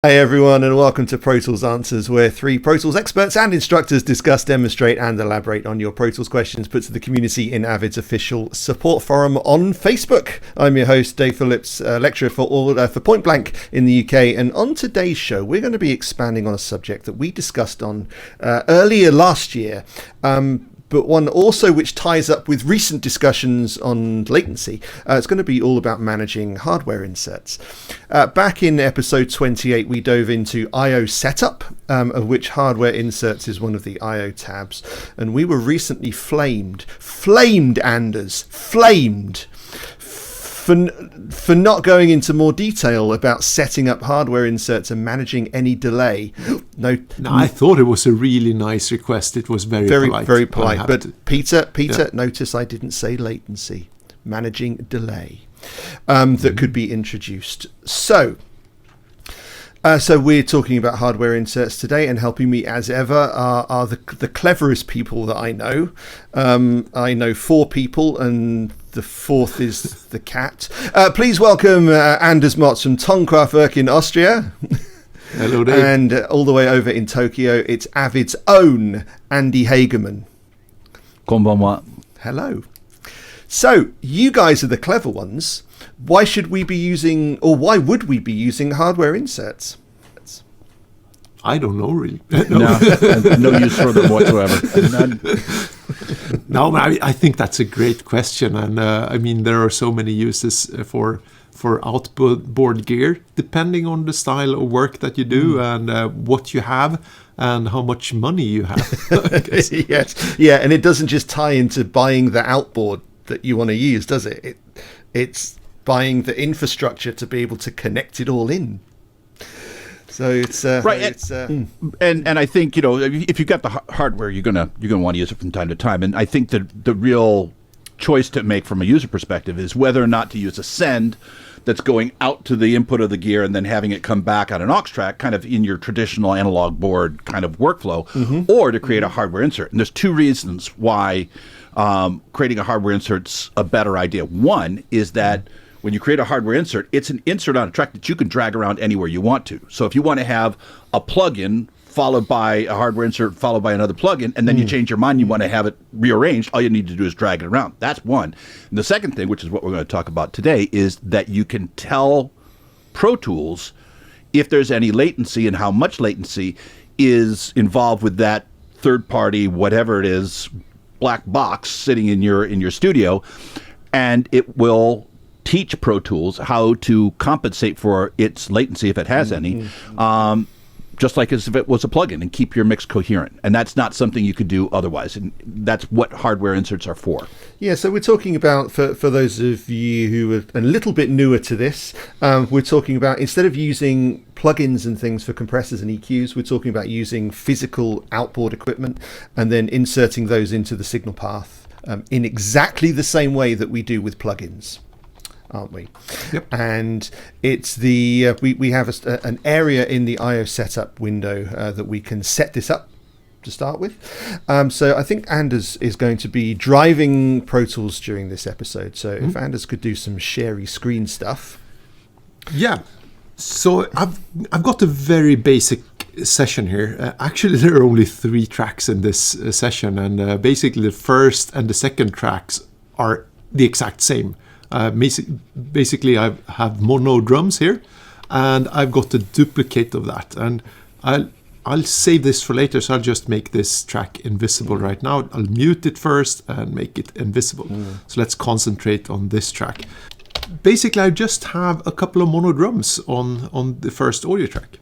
Hey everyone, and welcome to Pro Tools Answers, where three Pro Tools experts and instructors discuss, demonstrate and elaborate on your Pro Tools questions put to the community in Avid's official support forum on Facebook. I'm your host, Dave Phillips, lecturer for Point Blank in the UK, and on today's show we're going to be expanding on a subject that we discussed on earlier last year, but one also which ties up with recent discussions on latency. It's going to be all about managing hardware inserts. Back in episode 28, we dove into I/O setup, of which hardware inserts is one of the I/O tabs. And we were recently flamed, Anders, for not going into more detail about setting up hardware inserts and managing any delay. No, I thought it was a really nice request. It was very polite. Very polite. But Peter, notice I didn't say latency. Managing delay that could be introduced. So we're talking about hardware inserts today, and helping me as ever are the cleverest people that I know. I know four people, and the fourth is the cat. Please welcome Anders Motz from Tonkraftwerk in Austria. Hello, Dave. And all the way over in Tokyo, it's Avid's own Andy Hagerman. Konbanwa. Hello. So, you guys are the clever ones. Why should we be using, or why would we be using hardware inserts? I don't know, really. No use for them whatsoever. No, I think that's a great question. And I mean, there are so many uses for outboard gear, depending on the style of work that you do and what you have and how much money you have. Yes. Yeah, and it doesn't just tie into buying the outboard that you want to use, does it? It's buying the infrastructure to be able to connect it all in. So it's right, it's, and I think, you know, if you've got the hardware, you're gonna want to use it from time to time. And I think that the real choice to make from a user perspective is whether or not to use a send that's going out to the input of the gear and then having it come back on an aux track, kind of in your traditional analog board kind of workflow, or to create a hardware insert. And there's two reasons why creating a hardware insert's a better idea. One is that when you create a hardware insert, it's an insert on a track that you can drag around anywhere you want to. So if you want to have a plugin followed by a hardware insert followed by another plugin, and then you change your mind, you want to have it rearranged, all you need to do is drag it around. That's one. And the second thing, which is what we're going to talk about today, is that you can tell Pro Tools if there's any latency and how much latency is involved with that third party, whatever it is, black box sitting in your studio, and it will teach Pro Tools how to compensate for its latency if it has any, just like as if it was a plugin, and keep your mix coherent. And that's not something you could do otherwise. And that's what hardware inserts are for. Yeah, so we're talking about, for those of you who are a little bit newer to this, we're talking about, instead of using plugins and things for compressors and EQs, we're talking about using physical outboard equipment and then inserting those into the signal path in exactly the same way that we do with plugins, aren't we? Yep. And it's the we have an area in the I/O setup window that we can set this up to start with. So I think Anders is going to be driving Pro Tools during this episode. So if Anders could do some sharey screen stuff. Yeah. So I've got a very basic session here. Actually, there are only 3 tracks in this session, and basically the first and the second tracks are the exact same. Basically, I have mono drums here, and I've got a duplicate of that. And I'll save this for later, so I'll just make this track invisible right now. I'll mute it first and make it invisible. So let's concentrate on this track. Basically, I just have a couple of mono drums on the first audio track.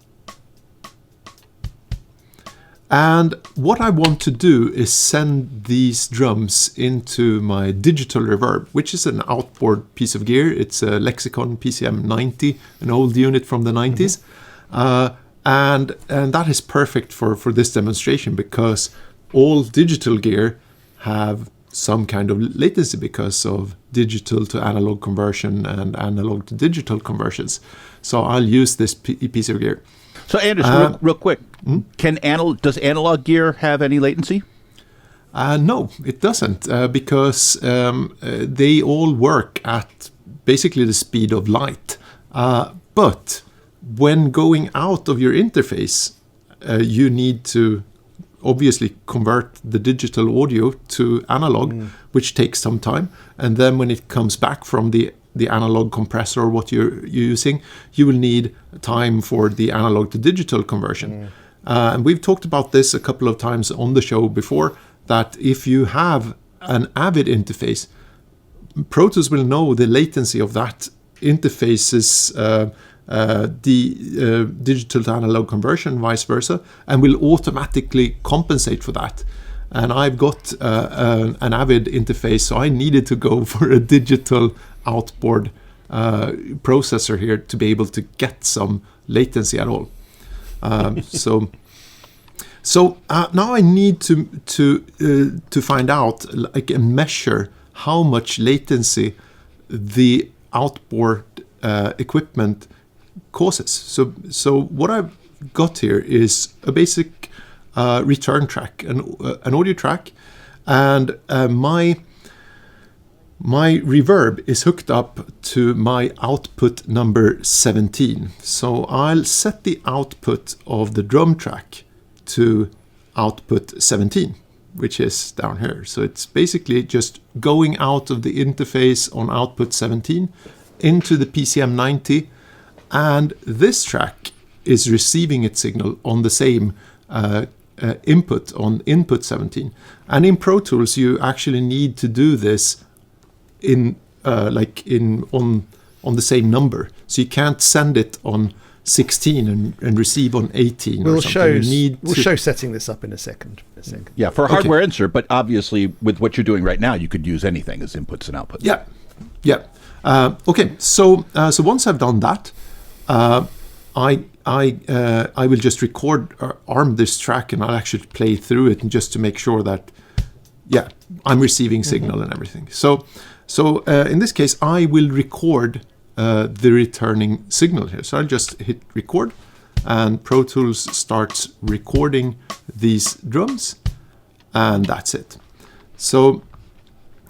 And what I want to do is send these drums into my digital reverb, which is an outboard piece of gear. It's a Lexicon PCM 90, an old unit from the 90s. And that is perfect for this demonstration, because all digital gear have some kind of latency because of digital to analog conversion and analog to digital conversions. So I'll use this piece of gear. So Anders, real quick, does analog gear have any latency? No, it doesn't, because they all work at basically the speed of light. But when going out of your interface, you need to obviously convert the digital audio to analog, which takes some time. And then when it comes back from the analog compressor or what you're using, you will need time for the analog to digital conversion. And we've talked about this a couple of times on the show before, that if you have an Avid interface, Pro Tools will know the latency of that interface's digital to analog conversion, vice versa, and will automatically compensate for that. And I've got an Avid interface, so I needed to go for a digital outboard processor here to be able to get some latency at all. So now I need to find out, like, and measure how much latency the outboard equipment causes. So what I've got here is a basic return track, an audio track, and my reverb is hooked up to my output number 17. So I'll set the output of the drum track to output 17, which is down here. So it's basically just going out of the interface on output 17 into the PCM 90, and this track is receiving its signal on the same input, on input 17. And in Pro Tools, you actually need to do this on the same number. So you can't send it on 16 and receive on 18. We'll show setting this up in a second. Yeah, for a hardware insert, but obviously with what you're doing right now, you could use anything as inputs and outputs. Yeah. Okay. So once I've done that, I will just record or arm this track, and I'll actually play through it, and just to make sure that I'm receiving signal and everything. So in this case, I will record the returning signal here. So I'll just hit record, and Pro Tools starts recording these drums, and that's it. So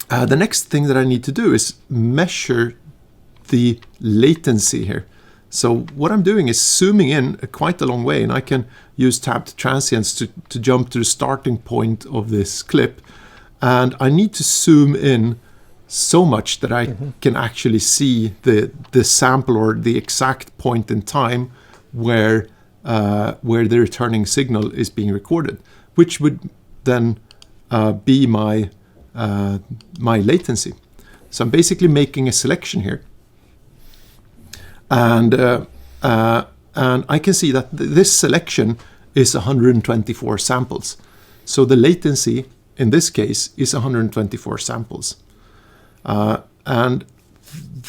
the next thing that I need to do is measure the latency here. So what I'm doing is zooming in quite a long way, and I can use tabbed transients to jump to the starting point of this clip. And I need to zoom in so much that I can actually see the sample, or the exact point in time where the returning signal is being recorded, which would then be my latency. So I'm basically making a selection here, and I can see that this selection is 124 samples. So the latency in this case is 124 samples. And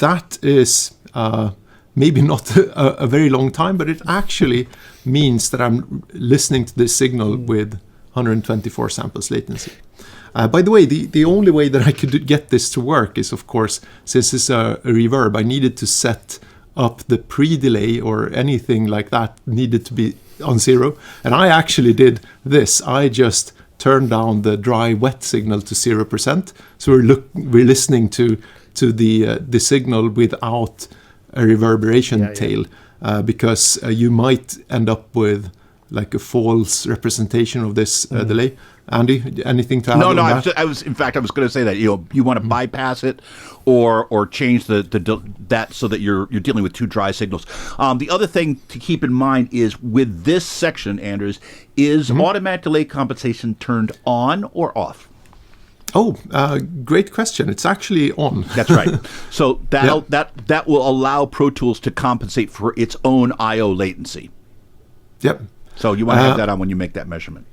that is maybe not a very long time, but it actually means that I'm listening to this signal with 124 samples latency. By the way, the only way that I could get this to work is, of course, since it's a reverb, I needed to set up the pre-delay, or anything like that needed to be on 0. And I actually did this. I just turned down the dry wet signal to 0%. So we're listening to the signal without a reverberation tail, because you might end up with like a false representation of this delay. Andy, anything to add on that? I was going to say that you want to bypass it, or change that so that you're dealing with two dry signals. The other thing to keep in mind is with this section, Anders, is automatic delay compensation turned on or off? Oh, great question. It's actually on. That's right. So that will allow Pro Tools to compensate for its own I/O latency. Yep. So you want to have that on when you make that measurement.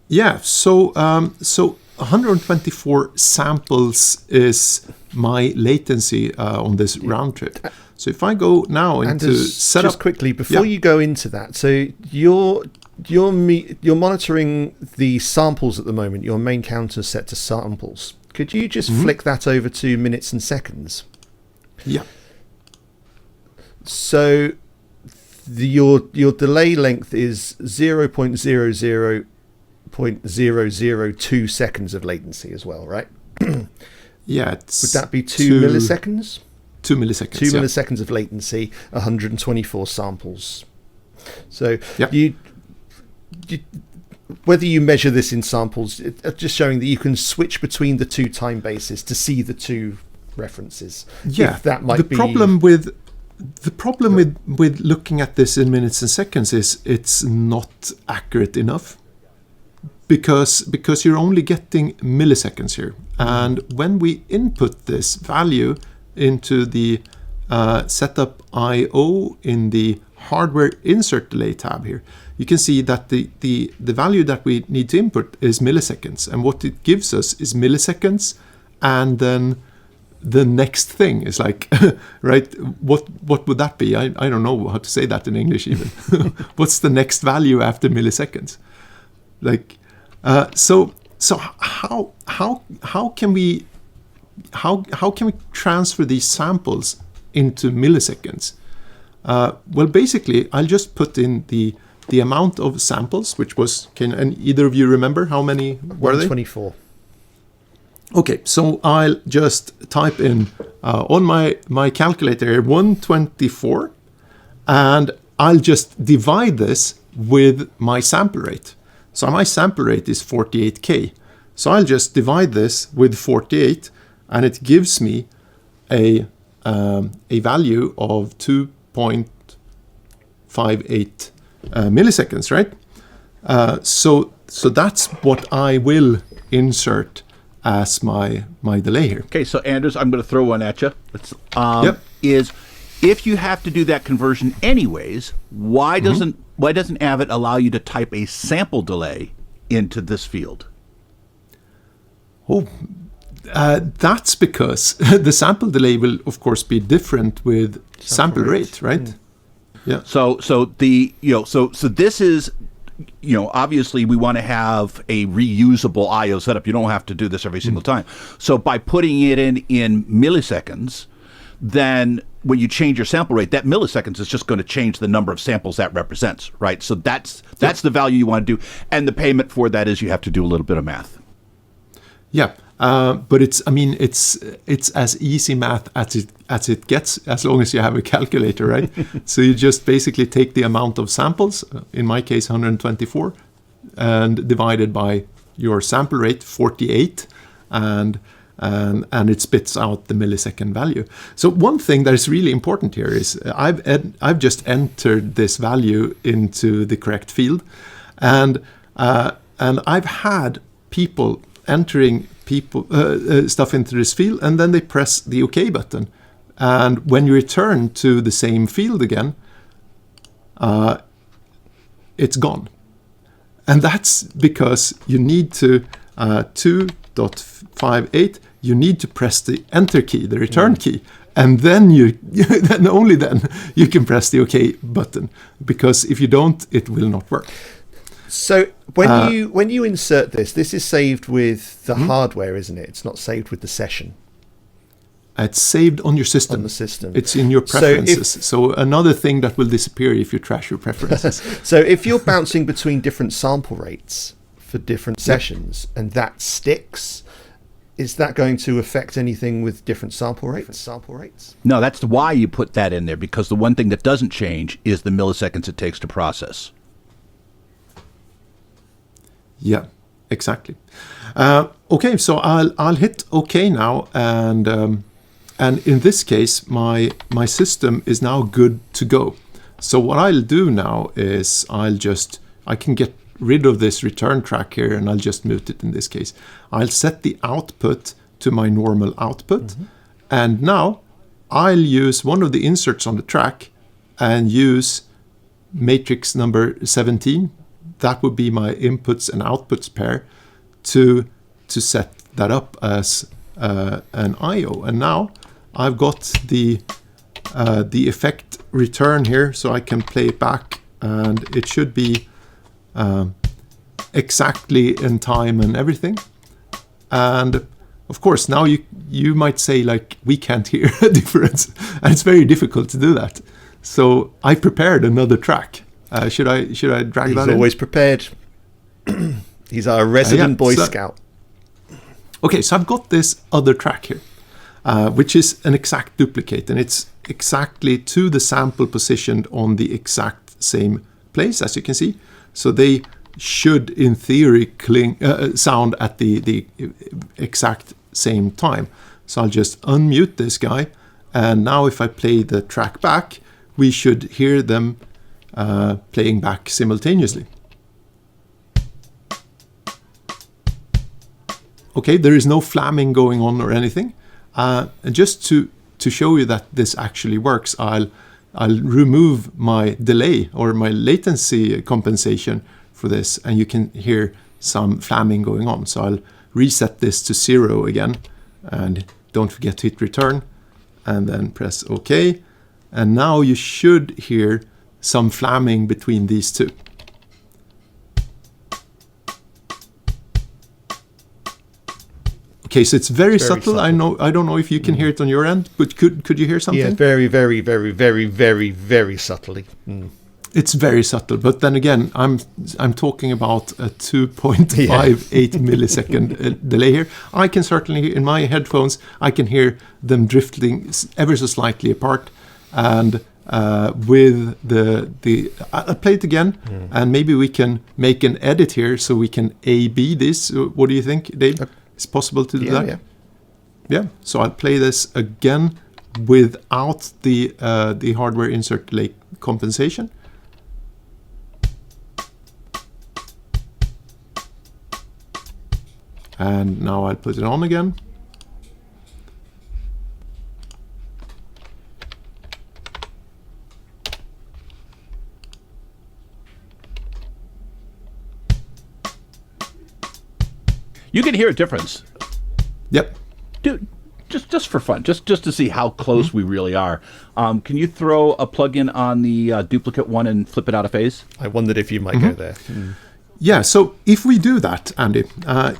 Yeah. So 124 samples is my latency on this round trip. So if I go now into setup, just quickly before you go into that, so you're monitoring the samples at the moment. Your main counter is set to samples. Could you just flick that over to minutes and seconds? Yeah. So your delay length is 0.002 seconds of latency as well, right? Yeah. Would that be 2 milliseconds? 2 milliseconds. 2 milliseconds of latency, 124 samples. So Yeah. you whether you measure this in samples, just showing that you can switch between the two time bases to see the two references. Yeah, If that might the be problem with looking at this in minutes and seconds is it's not accurate enough, because you're only getting milliseconds here. And when we input this value into the setup IO in the hardware insert delay tab here, you can see that the value that we need to input is milliseconds, and what it gives us is milliseconds, and then the next thing is like, right, what would that be? I don't know how to say that in English even. What's the next value after milliseconds? Like, so how can we transfer these samples into milliseconds? Well, basically, I'll just put in the amount of samples, which was, and either of you remember how many were they? 124. Okay, so I'll just type in on my calculator here 124, and I'll just divide this with my sample rate. So my sample rate is 48K. So I'll just divide this with 48, and it gives me a value of 2.58 milliseconds, right? So that's what I will insert as my delay here. Okay, so Anders, I'm going to throw one at you. Yep. Is if you have to do that conversion anyways, why doesn't Avid allow you to type a sample delay into this field? Oh, that's because the sample delay will, of course, be different with sample rate, right? Yeah. So this is, obviously we want to have a reusable I/O setup. You don't have to do this every single time. So by putting it in milliseconds, then when you change your sample rate, that milliseconds is just going to change the number of samples that represents, right? So that's the value you want to do, and the payment for that is you have to do a little bit of math. Yeah. But it's as easy math as it gets, as long as you have a calculator, right? So you just basically take the amount of samples, in my case 124, and divide it by your sample rate 48, and it spits out the millisecond value. So one thing that is really important here is I've just entered this value into the correct field, and I've had people entering stuff into this field, and then they press the OK button, and when you return to the same field again, it's gone. And that's because you need to 2.58, you need to press the enter key, the return key, and then only then you can press the OK button, because if you don't, it will not work. So when you insert this is saved with the hardware, isn't it? It's not saved with the session. It's saved on your system. On the system. It's in your preferences. So another thing that will disappear if you trash your preferences. So if you're bouncing between different sample rates for different sessions, and that sticks, is that going to affect anything with different sample rates? No, that's why you put that in there, because the one thing that doesn't change is the milliseconds it takes to process. Yeah, exactly. Okay, so I'll hit OK now, and in this case, my system is now good to go. So what I'll do now is I can get rid of this return track here, and I'll just mute it in this case. I'll set the output to my normal output, and now I'll use one of the inserts on the track and use matrix number 17. That would be my inputs and outputs pair to set that up as an I/O. And now I've got the effect return here, so I can play it back, and it should be exactly in time and everything. And of course, now you might say, like, we can't hear a difference, and it's very difficult to do that. So I prepared another track. Should I drag that in? He's always prepared. He's our resident Boy Scout. Okay, so I've got this other track here. which is an exact duplicate, and it's exactly to the sample positioned on the exact same place, as you can see. So they should, in theory, sound at the exact same time. So I'll just unmute this guy, and now if I play the track back, we should hear them playing back simultaneously. Okay, there is no flamming going on or anything. And just to show you that this actually works, I'll remove my delay or my latency compensation for this, and you can hear some flamming going on. So I'll reset this to 0 again, and don't forget to hit return, and then press OK. And now you should hear some flamming between these two. Okay, so it's very subtle. I don't know if you can hear it on your end, but could you hear something? Yeah, very, very, very, very, very, very subtly. Mm. It's very subtle, but then again, I'm talking about a 2.58 millisecond delay here. I can certainly, in my headphones, I can hear them drifting ever so slightly apart, and with the I'll play it again, and maybe we can make an edit here so we can A/B this. What do you think, Dave? It's possible to do that? Yeah. So I'll play this again without the hardware insert delay compensation. And now I'll put it on again. You can hear a difference. Yep. Dude, just for fun, just to see how close we really are. Can you throw a plug-in on the duplicate one and flip it out of phase? I wondered if you might go there. Yeah, so if we do that, Andy,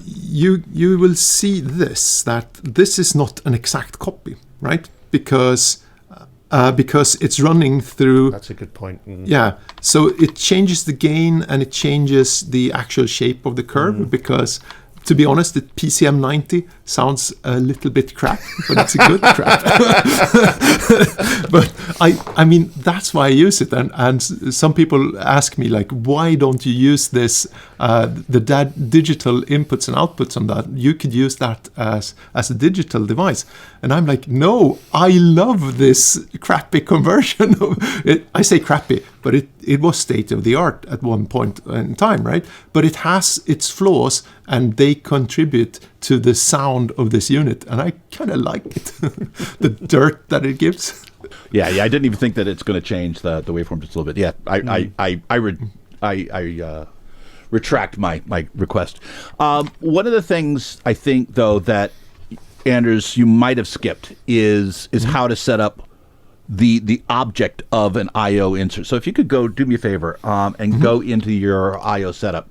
you will see that this is not an exact copy, right? Because it's running through... That's a good point. Yeah, so it changes the gain and it changes the actual shape of the curve because... To be honest, the PCM 90 sounds a little bit crap, but it's a good crap. But I mean, that's why I use it. And some people ask me, like, why don't you use this, the digital inputs and outputs on that? You could use that as a digital device. And I'm like, no, I love this crappy conversion. I say crappy, but it was state of the art at one point in time, right? But it has its flaws, and they contribute to the sound of this unit, and I kind of like it. The dirt that it gives. Yeah. I didn't even think that it's going to change the waveform just a little bit. Yeah, I retract my request. One of the things I think, though, that Anders, you might have skipped is how to set up the object of an I/O insert. So if you could do me a favor and go into your I/O setup.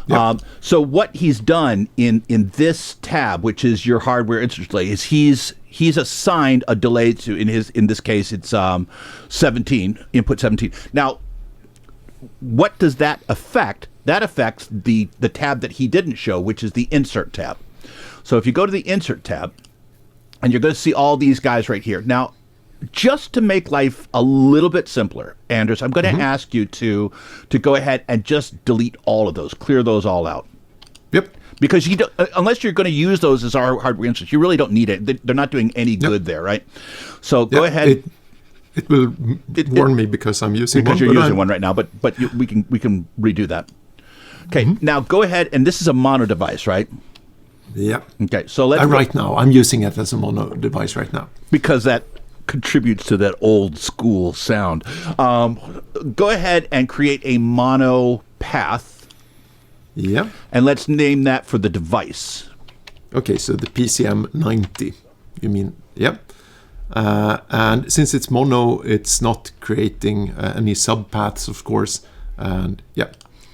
Yep. So what he's done in this tab, which is your hardware insert delay, is he's assigned a delay to in this case it's 17 input 17. Now, what does that affect? That affects the tab that he didn't show, which is the insert tab. So if you go to the insert tab, and you're going to see all these guys right here. Now, just to make life a little bit simpler, Anders, I'm going to ask you to go ahead and just delete all of those, clear those all out. Yep. Because you don't, unless you're going to use those as our hardware inserts, you really don't need it. They're not doing any good there, right? So go ahead. It will warn me because I'm using because you're using one right now, but we can redo that. Okay, now go ahead, and this is a mono device, right? Yeah. Okay, so let's right now I'm using it as a mono device right now because that contributes to that old school sound. Go ahead and create a mono path. Yeah. And let's name that for the device. Okay, so the PCM 90. You mean, yep. And since it's mono, it's not creating any subpaths, of course. And yeah.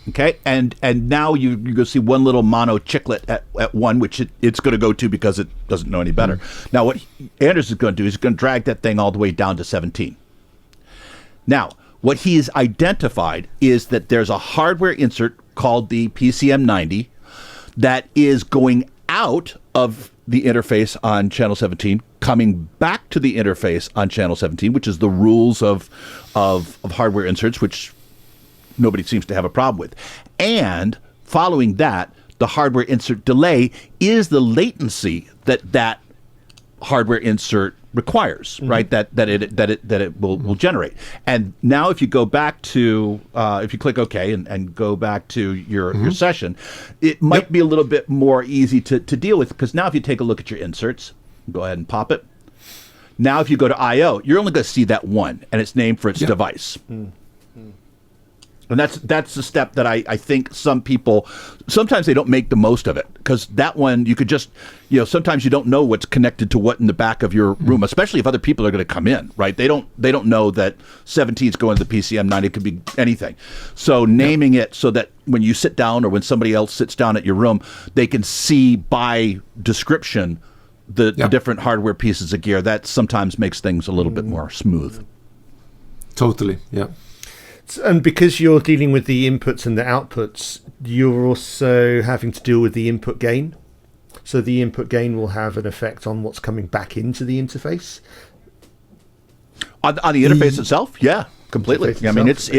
Okay, and now you're going to see one little mono chiclet at one, which it's going to go to because it doesn't know any better. Now, what Anders is going to do is going to drag that thing all the way down to 17. Now, what he's identified is that there's a hardware insert called the PCM 90 that is going out of the interface on channel 17, coming back to the interface on channel 17, which is the rules of hardware inserts, which nobody seems to have a problem with. And following that, the hardware insert delay is the latency that hardware insert requires, right? That it will generate. And now, if you go back to if you click OK and go back to your session, it might be a little bit more easy to deal with, because now if you take a look at your inserts, go ahead and pop it. Now, if you go to I/O, you're only going to see that one, and it's named for its device. And that's the step that I think some people, sometimes they don't make the most of it, because that one you could just, sometimes you don't know what's connected to what in the back of your room, especially if other people are going to come in, right? They don't know that 17 is going to the PCM 9. It could be anything. So naming it so that when you sit down or when somebody else sits down at your room, they can see by description the different hardware pieces of gear. That sometimes makes things a little bit more smooth. Totally, yeah. And because you're dealing with the inputs and the outputs, you're also having to deal with the input gain. So the input gain will have an effect on what's coming back into the interface. On the interface itself? Yeah, completely. I mean, it's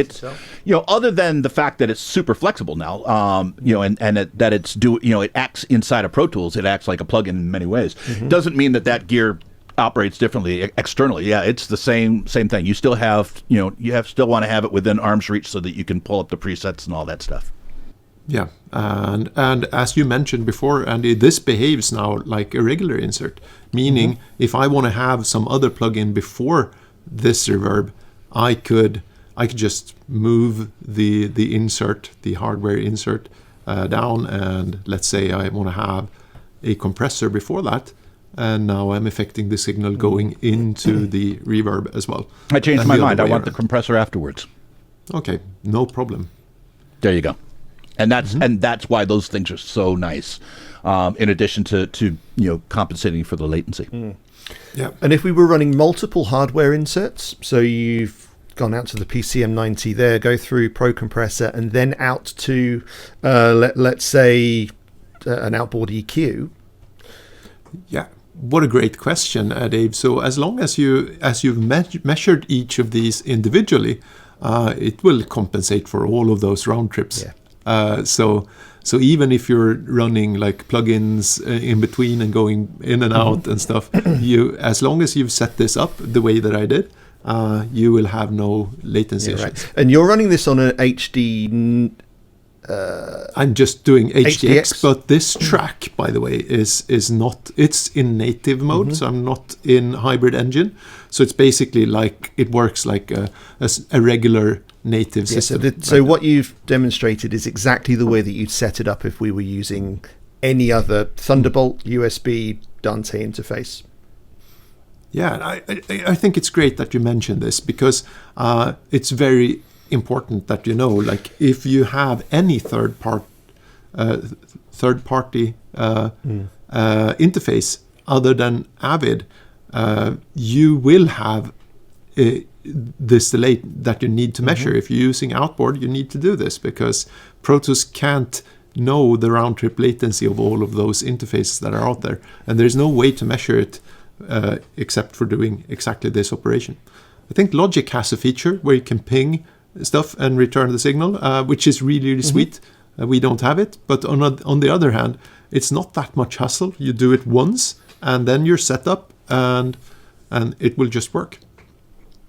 other than the fact that it's super flexible now, and that it's it acts inside of Pro Tools. It acts like a plugin in many ways. Doesn't mean that gear operates differently externally. Yeah, it's the same thing. You still have, still want to have it within arm's reach so that you can pull up the presets and all that stuff. Yeah, and as you mentioned before, Andy, this behaves now like a regular insert, meaning if I want to have some other plugin before this reverb, I could just move the insert, the hardware insert down, and let's say I want to have a compressor before that. And now I'm affecting the signal going into the reverb as well. I changed my mind. I want the compressor afterwards. Okay, no problem. There you go. And that's why those things are so nice. In addition to compensating for the latency. Yeah. And if we were running multiple hardware inserts, so you've gone out to the PCM90 there, go through Pro Compressor, and then out to let's say an outboard EQ. Yeah. What a great question, Dave. So as long as you've measured each of these individually, it will compensate for all of those round trips. Yeah. So even if you're running like plugins in between and going in and out and stuff, as long as you've set this up the way that I did, you will have no latency issues. Right. And you're running this on an HD. I'm just doing HDX, HDX, but this track, by the way, is not. It's in native mode, so I'm not in hybrid engine. So it's basically like it works like a regular native system. So what you've demonstrated is exactly the way that you'd set it up if we were using any other Thunderbolt, USB, Dante interface. Yeah, I think it's great that you mentioned this, because it's very important that like if you have any third party interface other than Avid, you will have this delay that you need to measure. If you're using outboard, you need to do this, because Pro Tools can't know the round trip latency of all of those interfaces that are out there, and there's no way to measure it except for doing exactly this operation. I think Logic has a feature where you can ping stuff and return the signal, which is really, really sweet. We don't have it, but on the other hand, it's not that much hassle. You do it once, and then you're set up, and it will just work.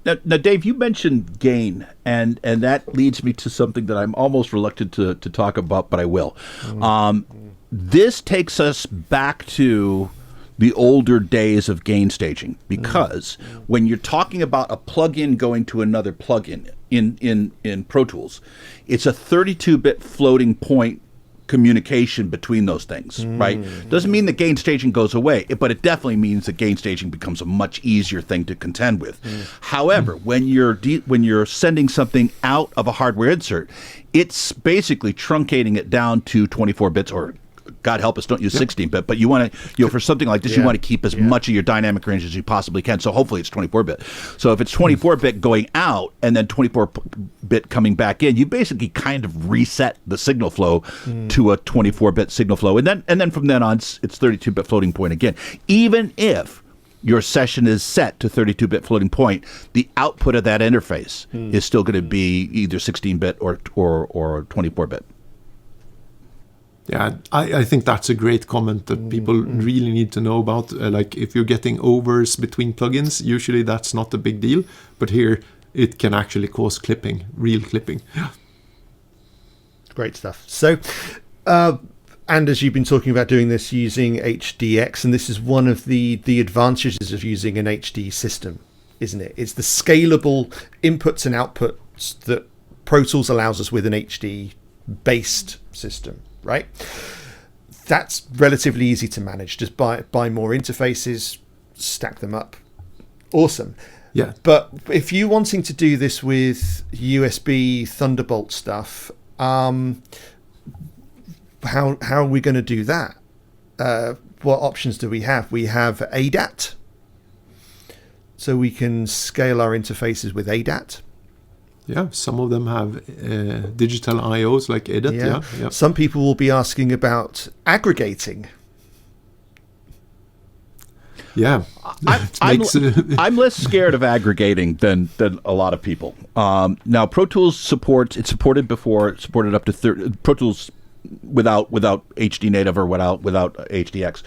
Now, Dave, you mentioned gain, and that leads me to something that I'm almost reluctant to talk about, but I will. This takes us back to the older days of gain staging, because when you're talking about a plugin going to another plugin in Pro Tools, it's a 32-bit floating point communication between those things, right? Doesn't mean that gain staging goes away, but it definitely means that gain staging becomes a much easier thing to contend with. However, when you're sending something out of a hardware insert, it's basically truncating it down to 24 bits or God help us, don't use 16-bit, but you want to, for something like this, you want to keep as much of your dynamic range as you possibly can. So hopefully it's 24-bit. So if it's 24-bit going out and then 24-bit coming back in, you basically kind of reset the signal flow to a 24-bit signal flow. And then from then on, it's 32-bit floating point again. Even if your session is set to 32-bit floating point, the output of that interface is still going to be either 16-bit or 24-bit. Yeah, I think that's a great comment that people really need to know about. Like if you're getting overs between plugins, usually that's not a big deal, but here it can actually cause clipping, real clipping. Great stuff. So, and as you've been talking about doing this using HDX, and this is one of the advantages of using an HD system, isn't it? It's the scalable inputs and outputs that Pro Tools allows us with an HD-based system, right? That's relatively easy to manage. Just buy more interfaces, stack them up. Awesome. Yeah. But if you're wanting to do this with USB Thunderbolt stuff, how are we going to do that? What options do we have? We have ADAT, so we can scale our interfaces with ADAT. Yeah, some of them have digital IOs like ADAT. Yeah. Some people will be asking about aggregating. Yeah, I'm less scared of aggregating than a lot of people. Now, Pro Tools supported up to 30. Pro Tools without HD native or without HDX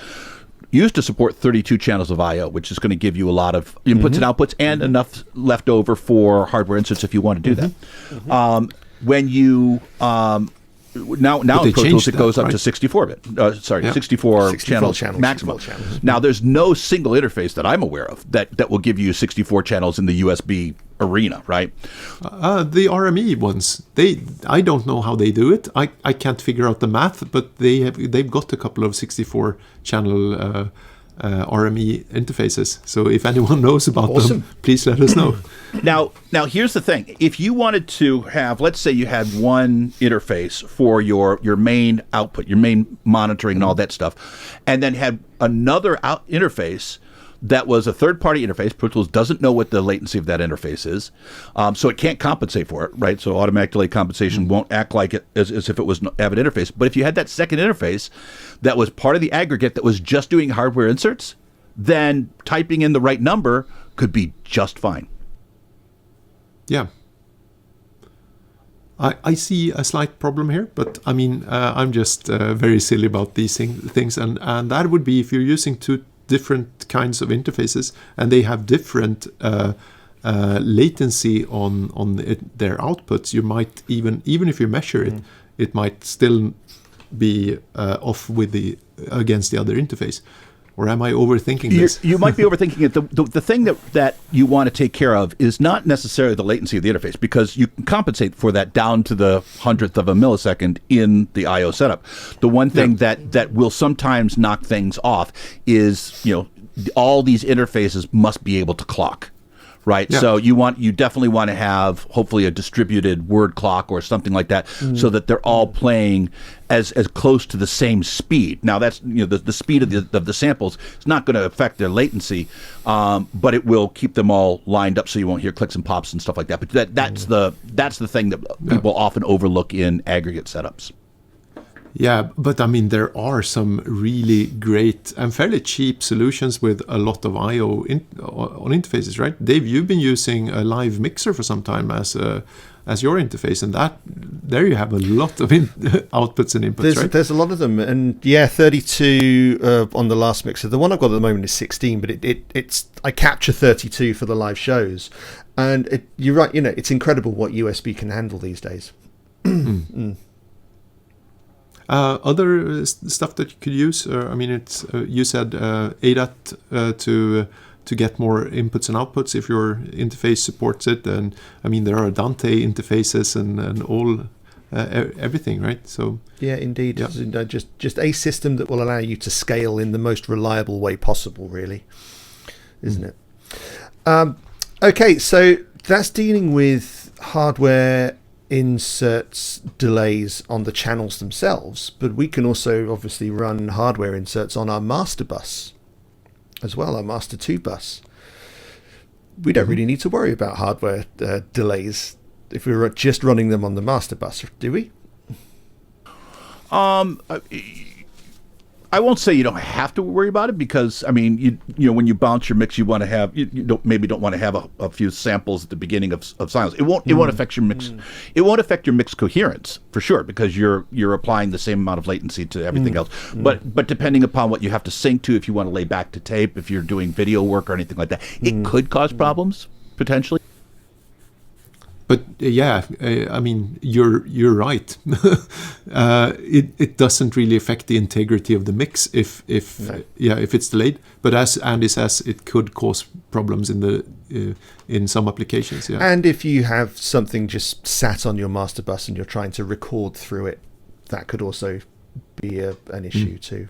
used to support 32 channels of I/O, which is going to give you a lot of inputs and outputs and enough left over for hardware inserts if you want to do that. When you now in Pro Tools it goes up to 64-bit. 64 channels maximum. Now there's no single interface that I'm aware of that will give you 64 channels in the USB arena, right? The RME ones, I don't know how they do it. I can't figure out the math, but they've got a couple of 64 channel RME interfaces. So if anyone knows about them, please let us know. Now here's the thing. If you wanted to have, let's say you had one interface for your main output, your main monitoring and all that stuff, and then had another interface that was a third-party interface. Pro Tools doesn't know what the latency of that interface is, so it can't compensate for it, right? So automatic delay compensation won't act like it as if it was an Avid interface. But if you had that second interface that was part of the aggregate that was just doing hardware inserts, then typing in the right number could be just fine. Yeah. I see a slight problem here, but I mean, I'm just very silly about these things, and that would be if you're using two different kinds of interfaces and they have different latency on their outputs. You might even if you measure it, it might still be off against the other interface. Or am I overthinking this? You might be overthinking it. The thing that you want to take care of is not necessarily the latency of the interface, because you can compensate for that down to the 100th of a millisecond in the I/O setup. The one thing that will sometimes knock things off is, all these interfaces must be able to clock. Right. Yeah. So you definitely want to have hopefully a distributed word clock or something like that, so that they're all playing as close to the same speed. Now that's the speed of the samples is not going to affect their latency, but it will keep them all lined up so you won't hear clicks and pops and stuff like that. But that's the thing that people often overlook in aggregate setups. Yeah, but I mean, there are some really great and fairly cheap solutions with a lot of I/O on interfaces, right? Dave, you've been using a live mixer for some time as your interface, and there you have a lot of outputs and inputs, right? There's a lot of them, and 32 on the last mixer. The one I've got at the moment is 16, but it's I capture 32 for the live shows, and you're right. It's incredible what USB can handle these days. Other stuff that you could use, I mean, it's you said ADAT to get more inputs and outputs if your interface supports it, and I mean there are Dante interfaces and all everything, right? So yeah, indeed, just a system that will allow you to scale in the most reliable way possible, really, isn't it? Okay, so that's dealing with hardware inserts delays on the channels themselves, but we can also obviously run hardware inserts on our master bus as well, our master 2 bus. We don't really need to worry about hardware delays if we were just running them on the master bus, do we? I won't say you don't have to worry about it, because I mean, you know, when you bounce your mix, you want to have you don't want to have a few samples at the beginning of silence. It won't affect your mix. It won't affect your mix coherence for sure, because you're applying the same amount of latency to everything else. But depending upon what you have to sync to, if you want to lay back to tape, if you're doing video work or anything like that, it could cause problems potentially. But I mean, you're right. It doesn't really affect the integrity of the mix if it's delayed. But as Andy says, it could cause problems in some applications. Yeah. And if you have something just sat on your master bus and you're trying to record through it, that could also be an issue too.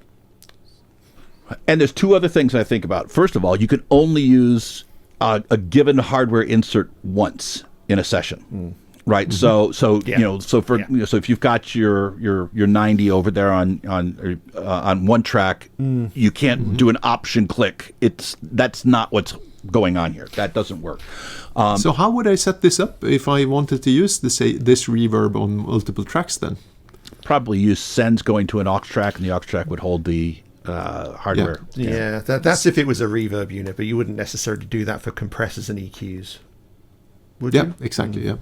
And there's two other things I think about. First of all, you can only use a given hardware insert once in a session, right? So you know, so if you've got your 90 over there on one track, you can't do an option click. That's not what's going on here. That doesn't work. So how would I set this up if I wanted to use this reverb on multiple tracks then? Probably use sends going to an aux track, and the aux track would hold the hardware. Yeah, that's if it was a reverb unit, but you wouldn't necessarily do that for compressors and EQs. Would you? Exactly.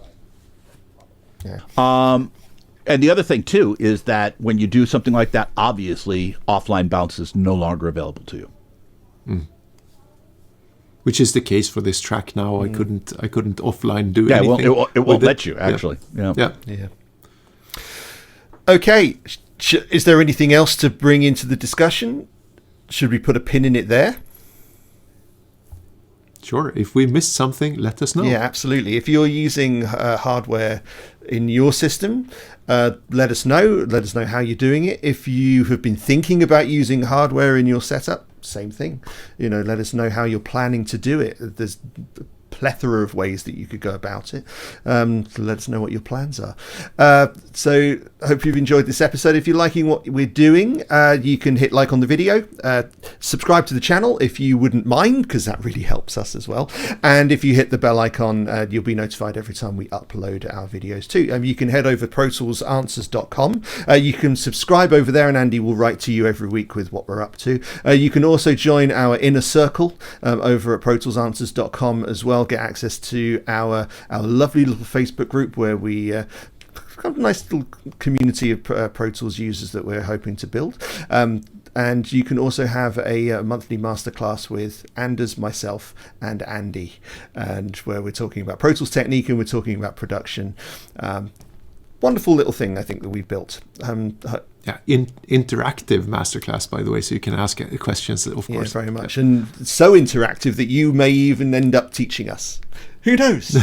Yeah. And the other thing too is that when you do something like that, obviously offline bounce is no longer available to you. Which is the case for this track now. I couldn't offline do anything. It won't let you actually. Yeah. Okay. Is there anything else to bring into the discussion? Should we put a pin in it there? Sure. If we missed something, let us know. Yeah, absolutely. If you're using hardware in your system, let us know. Let us know how you're doing it. If you have been thinking about using hardware in your setup, same thing. You know, let us know how you're planning to do it. There's a plethora of ways that you could go about it. So let us know what your plans are. So I hope you've enjoyed this episode. If you're liking what we're doing, you can hit like on the video, subscribe to the channel if you wouldn't mind, because that really helps us as well. And if you hit the bell icon, you'll be notified every time we upload our videos too. You can head over to protoolsanswers.com. You can subscribe over there, and Andy will write to you every week with what we're up to. You can also join our inner circle over at protoolsanswers.com as well. Get access to our lovely little Facebook group where we got a nice little community of Pro Tools users that we're hoping to build. And you can also have a monthly masterclass with Anders, myself, and Andy, and where we're talking about Pro Tools technique and we're talking about production. Wonderful little thing, I think, that we've built. Interactive masterclass, by the way, so you can ask questions, of course. Yes, very much. And so interactive that you may even end up teaching us. Who knows?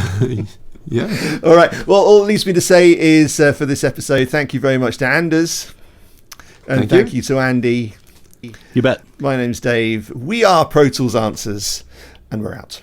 Yeah. All right. Well, all it leaves me to say is for this episode, thank you very much to Anders. And thank you to Andy. You bet. My name's Dave. We are Pro Tools Answers, and we're out.